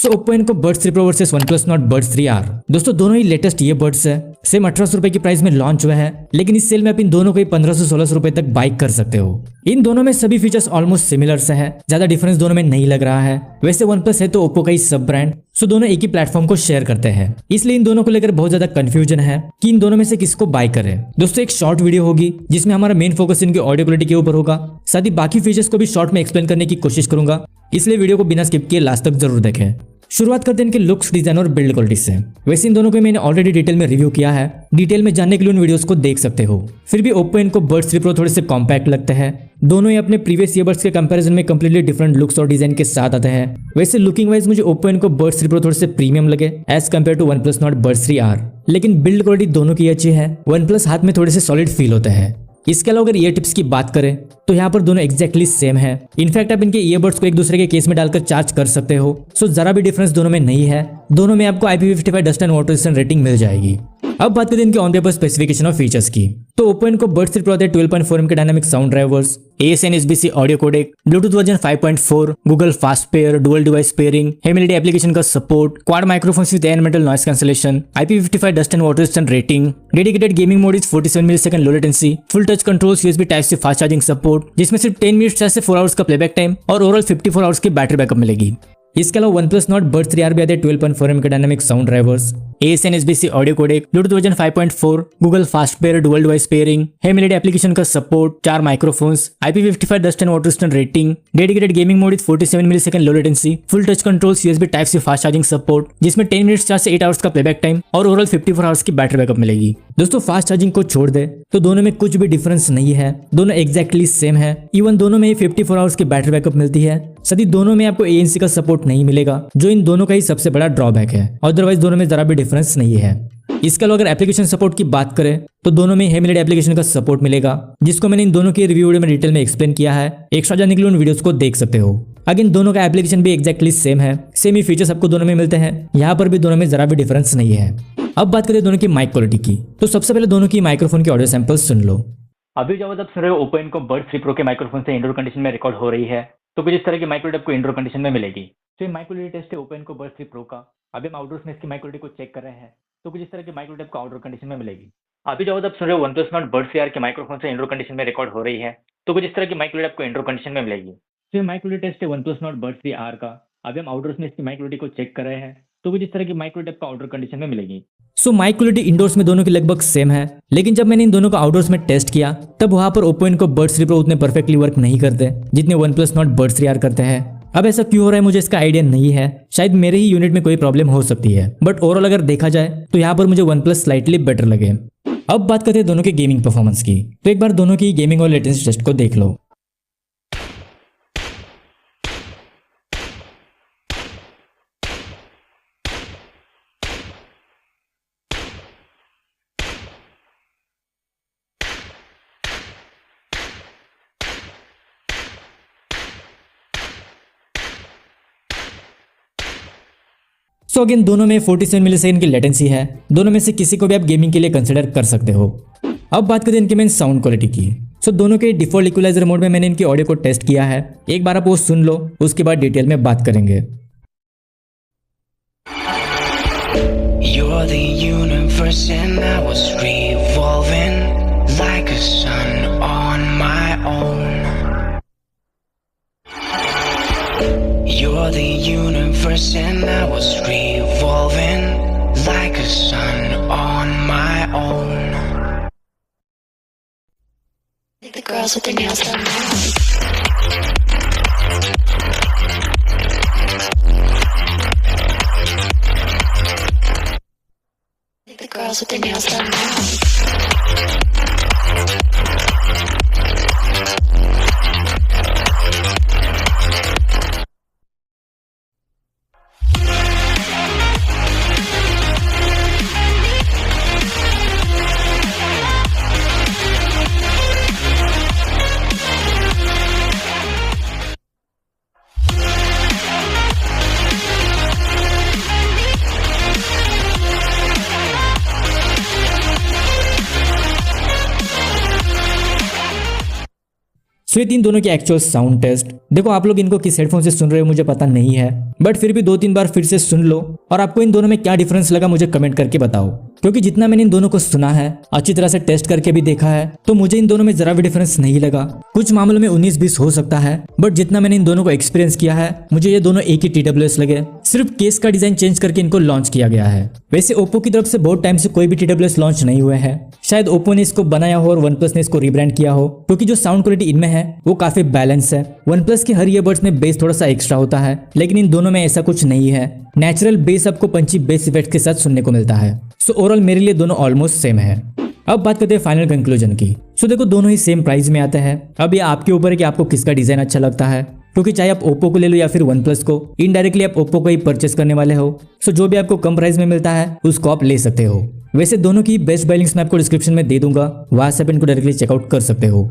सो Oppo Enco Buds 3 Pro versus OnePlus Nord Buds 3R। दोस्तों दोनों ही latest earbuds है, same 1800 रुपए की प्राइस में लॉन्च हुआ है, लेकिन इस सेल में आप इन दोनों को 1500-1600 रुपए तक बाई कर सकते हो। इन दोनों में सभी फीचर्स ऑलमोस्ट सिमिलर से है, ज्यादा डिफरेंस दोनों में नहीं लग रहा है। वैसे OnePlus है तो Oppo का ही सब ब्रांड, सो दोनों एक ही प्लेटफॉर्म को शेयर करते हैं, इसलिए इन दोनों को लेकर बहुत ज्यादा कंफ्यूजन है कि इन दोनों में से किसको बाय करें। दोस्तों एक शॉर्ट वीडियो होगी जिसमें हमारा मेन फोकस इनकी ऑडियो क्वालिटी के ऊपर होगा, साथ ही बाकी फीचर्स को भी शॉर्ट में एक्सप्लेन करने की कोशिश करूंगा, इसलिए वीडियो को बिना स्किप किए लास्ट तक जरूर देखें। शुरुआत करते हैं इनके लुक्स, डिजाइन और बिल्ड क्वालिटी से। वैसे इन दोनों को मैंने ऑलरेडी डिटेल में रिव्यू किया है, डिटेल में जानने के लिए उन वीडियोस को देख सकते हो। फिर भी Oppo Enco Buds 3 Pro थोड़े से कॉम्पैक्ट लगते हैं। दोनों ही अपने प्रीवियस ईयरबड्स के कंपैरिजन में कंप्लीटली डिफरेंट लुक्स और डिजाइन के साथ आते हैं। वैसे लुकिंग वाइज मुझे Oppo Enco Buds 3 Pro थोड़े से प्रीमियम लगे as compare to OnePlus Nord Buds 3R, लेकिन बिल्ड क्वालिटी दोनों की अच्छी है। OnePlus हाथ में थोड़े से सॉलिड फील होते हैं। इसके अलावा अगर ईयर टिप्स की बात करें तो यहाँ पर दोनों एक्जैक्टली सेम है। इनफैक्ट आप इनके ईयरबड्स को एक दूसरे के केस में डालकर चार्ज कर सकते हो, सो जरा भी डिफरेंस दोनों में नहीं है। दोनों में आपको IP55 dust and water resistant rating मिल जाएगी। अब बात करते हैं इनके ऑन पेपर स्पेसिफिकेशन और फीचर्स की। तो Oppo Enco Buds 3 Pro आते हैं 12.4 के dynamic sound drivers, ASN SBC audio codec, Bluetooth version 5.4, Google fast pair, dual device pairing, हेमिलिटी एप्लीकेशन का support, quad microphones with environmental noise cancellation, IP55 dust and water resistant rating, dedicated gaming mode is 47 millisecond low latency, full touch controls, USB type से fast charging support, जिसमें सिर्फ 10 minutes से 4 hours का playback time और overall 54 hours की battery backup मिलेगी। इसके अलावा OnePlus Nord Buds 3R भी आते हैं 12.4 के dynamic sound drivers, ASN SBC audio codec, Bluetooth version 5.4, Google fast pair, dual device pairing, हेमिलिटी एप्लीकेशन का support, 4 microphones, IP55 dust and water resistant rating, dedicated gaming mode with 47 millisecond low latency, full touch controls, USB type से fast charging support, जिसमें 10 minutes charge से 8 hours का playback time और overall 54 hours की battery backup मिलेगी। दोस्तों fast charging को छोड़ दे तो दोनों में कुछ भी डिफरेंस नहीं है, दोनों एक्जैक्टली सेम है। इवन दोनों में 54 आवर्स की बैटरी बैकअप मिलती है, साथ ही दोनों में आपको ANC का सपोर्ट नहीं मिलेगा, जो इन दोनों का ही सबसे बड़ा ड्रॉबैक है। अदरवाइज दोनों में जरा भी डिफरेंस नहीं है। इसके अलावा अगर एप्लीकेशन सपोर्ट की बात करें तो दोनों में हेमिलिटी एप्लीकेशन का सपोर्ट मिलेगा, जिसको मैंने इन दोनों की रिव्यू वीडियो में डिटेल में एक्सप्लेन किया है। एक्स्ट्रा जानने के लिए उन वीडियोस को देख सकते हो। अगेन दोनों का एप्लीकेशन भी एक्जैक्टली सेम है, सेम ही फीचर्स आपको दोनों में मिलते हैं। यहाँ पर भी दोनों में जरा भी डिफरेंस नहीं है। अब बात करें दोनों की माइक क्वालिटी की, तो सबसे पहले दोनों की माइक्रोफोन की ऑडियो सैंपल्स सुन लो। अभी जब आप सुन रहे हो Oppo Enco Buds 3 Pro के माइक्रोफोन से इंडोर कंडीशन में रिकॉर्ड हो रही है, तो कुछ इस तरह की माइक क्वालिटी आपको इंडोर कंडीशन में मिलेगी। तो ये माइक क्वालिटी टेस्ट है Oppo Enco Buds 3 Pro का। अभी हम आउटडोर्स में इसकी माइक क्वालिटी को चेक कर रहे हैं, तो कुछ इस तरह की माइक क्वालिटी आपको आउटडोर कंडीशन में मिलेगी। अभी जब आप सुन रहे हो OnePlus Nord Buds 3R के माइक्रोफोन से इंडोर कंडीशन में रिकॉर्ड हो रही है, तो कुछ इस तरह की माइक क्वालिटी आपको इंडोर कंडीशन में मिलेगी। तो ये माइक क्वालिटी टेस्ट है OnePlus Nord Buds 3R का। अभी हम आउटडोर्स में इसकी माइक क्वालिटी को चेक कर रहे हैं, तो कुछ इस तरह की माइक क्वालिटी आपको आउटडोर कंडीशन में मिलेगी। सो माइक क्वालिटी इंडोर्स में दोनों की लगभग सेम है, लेकिन जब मैंने इन दोनों को आउटडोर्स में टेस्ट किया तब वहां पर Oppo Enco Buds 3 Pro उतने परफेक्टली वर्क नहीं करते जितने OnePlus Nord Buds 3R करते हैं। अब ऐसा क्यों हो रहा है मुझे इसका आइडिया नहीं है, शायद मेरे ही यूनिट में कोई प्रॉब्लम हो सकती है, बट ओवरऑल अगर देखा जाए तो यहाँ पर मुझे OnePlus स्लाइटली बेटर लगे। अब बात करते हैं दोनों के गेमिंग परफॉर्मेंस की, तो एक बार दोनों की गेमिंग और लेटेंसी टेस्ट को देख लो। सो अगेन दोनों में 47 मिलीसेकंड की लेटेंसी है। दोनों में से किसी को भी आप गेमिंग के लिए कंसिडर कर सकते हो। अब बात करते हैं इनके मेन साउंड क्वालिटी की। सो दोनों के डिफॉल्ट इक्वलाइजर मोड में मैंने इनकी ऑडियो को टेस्ट किया है, एक बार आप वो सुन लो, उसके बाद डिटेल में बात करेंगे। You're the universe and I was revolving like a sun on my own. You're the universe and I was revolving like a sun on my own. The girls with their nails done now. The girls with their nails done now. सो ये तीन दोनों के actual sound test. देखो आप लोग इनको किस headphone से सुन रहे हो मुझे पता नहीं है, बट फिर भी 2-3 बार फिर से सुन लो और आपको इन दोनों में क्या डिफरेंस लगा मुझे कमेंट करके बताओ। क्योंकि जितना मैंने इन दोनों को सुना है, अच्छी तरह से टेस्ट करके भी देखा है, तो मुझे इन दोनों में जरा भी डिफरेंस नहीं लगा। कुछ मामलों में 19-20 हो सकता है, बट जितना मैंने इन दोनों को एक्सपीरियंस किया है, मुझे ये दोनों एक ही TWS लगे। सिर्फ केस का डिजाइन चेंज करके इनको लॉन्च किया गया है। वैसे ओप्पो की तरफ से बहुत टाइम से कोई भी TWS लॉन्च नहीं हुए हैं। शायद ओप्पो ने इसको बनाया हो और OnePlus ने इसको रीब्रांड किया हो, क्योंकि जो साउंड क्वालिटी इनमें है वो काफी बैलेंस है। OnePlus के हर ईयरबड्स में बेस थोड़ा सा एक्स्ट्रा होता है, लेकिन इन दोनों में ऐसा कुछ नहीं है। नेचुरल बेस आपको पंची बेस इफेक्ट के साथ सुनने को मिलता है। सो ओवरऑल मेरे लिए दोनों ऑलमोस्ट सेम है। अब बात करते हैं फाइनल कंक्लूजन की। सो देखो दोनों ही सेम प्राइस में आते हैं। अब ये आपके ऊपर है कि आपको किसका डिजाइन अच्छा लगता है, क्योंकि चाहे आप ओप्पो को ले लो या फिर OnePlus को, इनडायरेक्टली आप ओप्पो को ही परचेस करने वाले हो। सो जो भी आपको कम प्राइस में मिलता है उसको आप ले सकते हो। वैसे दोनों की बेस्ट बाय लिंक्स मैं आपको डिस्क्रिप्शन में दे दूंगा, वहां से आप इनको डायरेक्टली चेकआउट कर सकते हो।